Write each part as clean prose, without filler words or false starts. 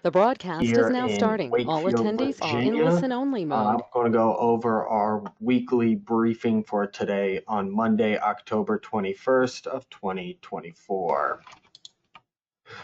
The broadcast is here now in starting. All Wakefield, attendees are in Virginia. listen-only I'm mode. going to go over our weekly briefing for today on Monday, October 21st of 2024.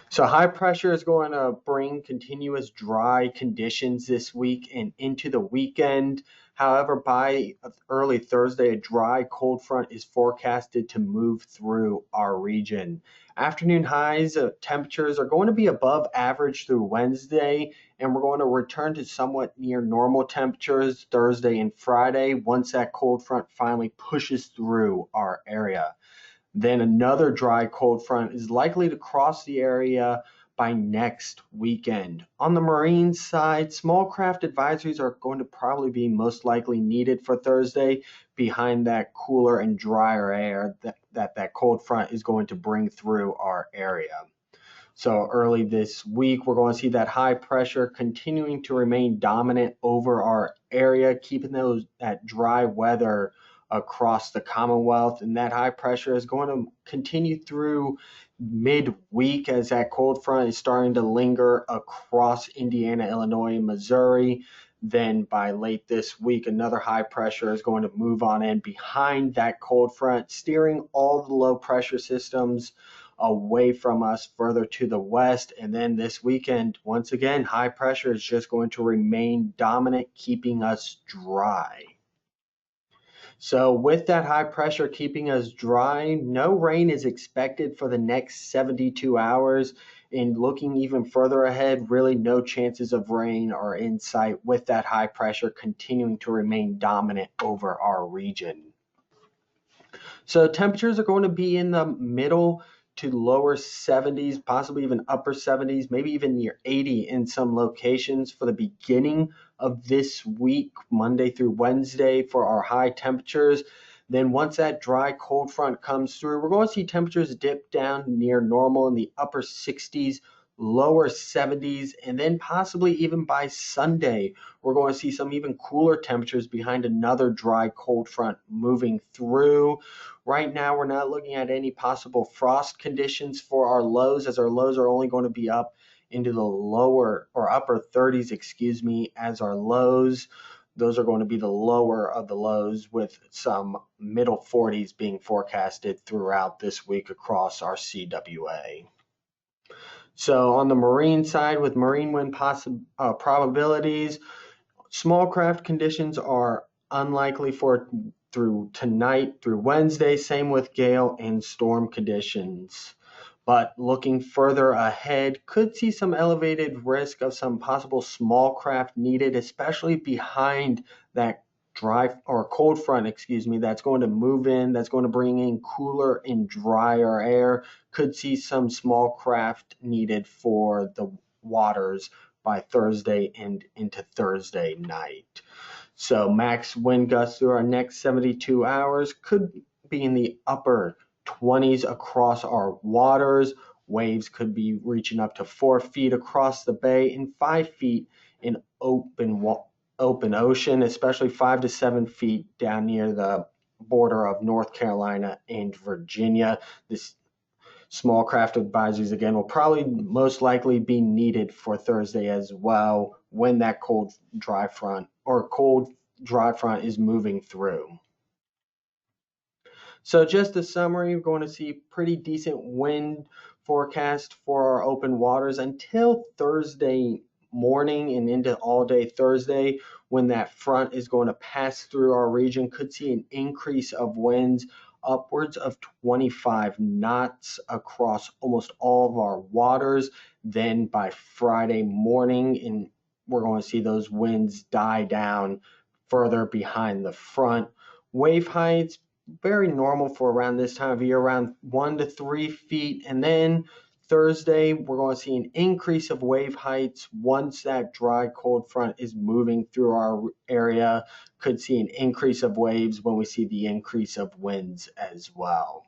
So high pressure is going to bring continuous dry conditions this week and into the weekend. However, by early Thursday, a dry cold front is forecasted to move through our region. Afternoon highs temperatures are going to be above average through Wednesday, and we're going to return to somewhat near normal temperatures Thursday and Friday once that cold front finally pushes through our area. Then another dry cold front is likely to cross the area by next weekend. On the marine side, small craft advisories are going to probably be most likely needed for Thursday behind that cooler and drier air that cold front is going to bring through our area. So early this week, we're going to see that high pressure continuing to remain dominant over our area, keeping that dry weather across the Commonwealth. And that high pressure is going to continue through midweek as that cold front is starting to linger across Indiana, Illinois, and Missouri. Then by late this week, another high pressure is going to move on in behind that cold front, steering all the low pressure systems away from us further to the west. And then this weekend, once again, high pressure is just going to remain dominant, keeping us dry. So with that high pressure keeping us dry, no rain is expected for the next 72 hours. And looking even further ahead, really no chances of rain are in sight with that high pressure continuing to remain dominant over our region. So temperatures are going to be in the middle to lower 70s, possibly even upper 70s, maybe even near 80 in some locations for the beginning of this week, Monday through Wednesday for our high temperatures. Then once that dry cold front comes through, we're going to see temperatures dip down near normal in the upper 60s, lower 70s, and then possibly even by Sunday, we're going to see some even cooler temperatures behind another dry cold front moving through. Right now, we're not looking at any possible frost conditions for our lows, as our lows are only going to be up into the lower or upper 30s, as our lows. Those are going to be the lower of the lows, with some middle 40s being forecasted throughout this week across our CWA. So on the marine side, with marine wind probabilities, small craft conditions are unlikely for through tonight through Wednesday. Same with gale and storm conditions. But looking further ahead, could see some elevated risk of some possible small craft needed, especially behind that dry or cold front, that's going to move in, that's going to bring in cooler and drier air. Could see some small craft needed for the waters by Thursday and into Thursday night. So max wind gusts through our next 72 hours could be in the upper 20s across our waters. Waves could be reaching up to 4 feet across the bay and 5 feet in open ocean, especially 5 to 7 feet down near the border of North Carolina and Virginia. This small craft advisories again will probably most likely be needed for Thursday as well when that cold dry front is moving through. So just a summary, we're going to see pretty decent wind forecast for our open waters until Thursday morning and into all day Thursday, when that front is going to pass through our region. Could see an increase of winds upwards of 25 knots across almost all of our waters. Then by Friday morning, we're going to see those winds die down further behind the front. Wave heights very normal for around this time of year, around 1 to 3 feet. And then Thursday, we're going to see an increase of wave heights once that dry cold front is moving through our area. Could see an increase of waves when we see the increase of winds as well.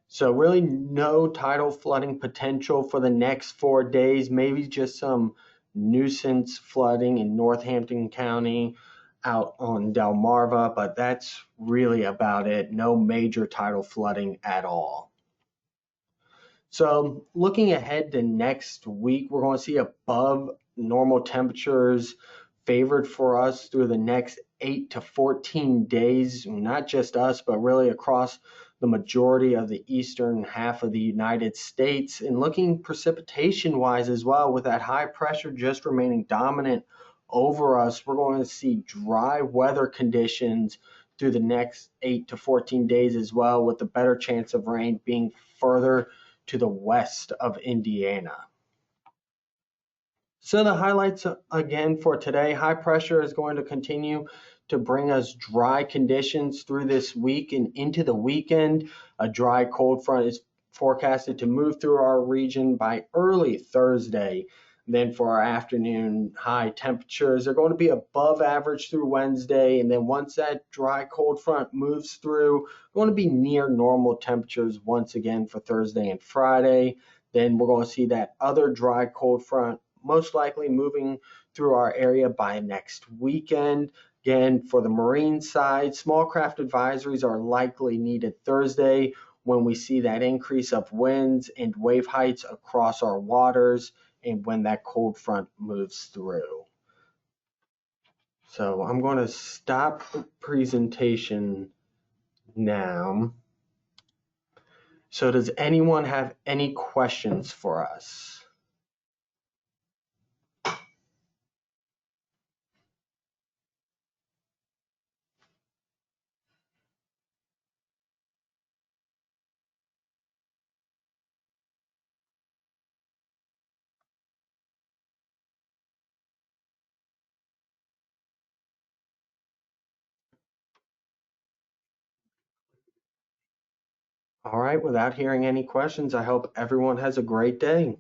So really no tidal flooding potential for the next 4 days, maybe just some nuisance flooding in Northampton County out on Delmarva, but that's really about it. No major tidal flooding at all. So looking ahead to next week, we're going to see above normal temperatures favored for us through the next 8 to 14 days, not just us, but really across the majority of the eastern half of the United States. And looking precipitation wise as well, with that high pressure just remaining dominant over us, we're going to see dry weather conditions through the next 8 to 14 days as well, with the better chance of rain being further to the west of Indiana. So the highlights again for today: high pressure is going to continue to bring us dry conditions through this week and into the weekend. A dry cold front is forecasted to move through our region by early Thursday. Then for our afternoon high temperatures, they're going to be above average through Wednesday. And then once that dry cold front moves through, going to be near normal temperatures once again for Thursday and Friday. Then we're going to see that other dry cold front most likely moving through our area by next weekend. Again, for the marine side, small craft advisories are likely needed Thursday when we see that increase of winds and wave heights across our waters and when that cold front moves through. So I'm going to stop the presentation now. So does anyone have any questions for us? All right, without hearing any questions, I hope everyone has a great day.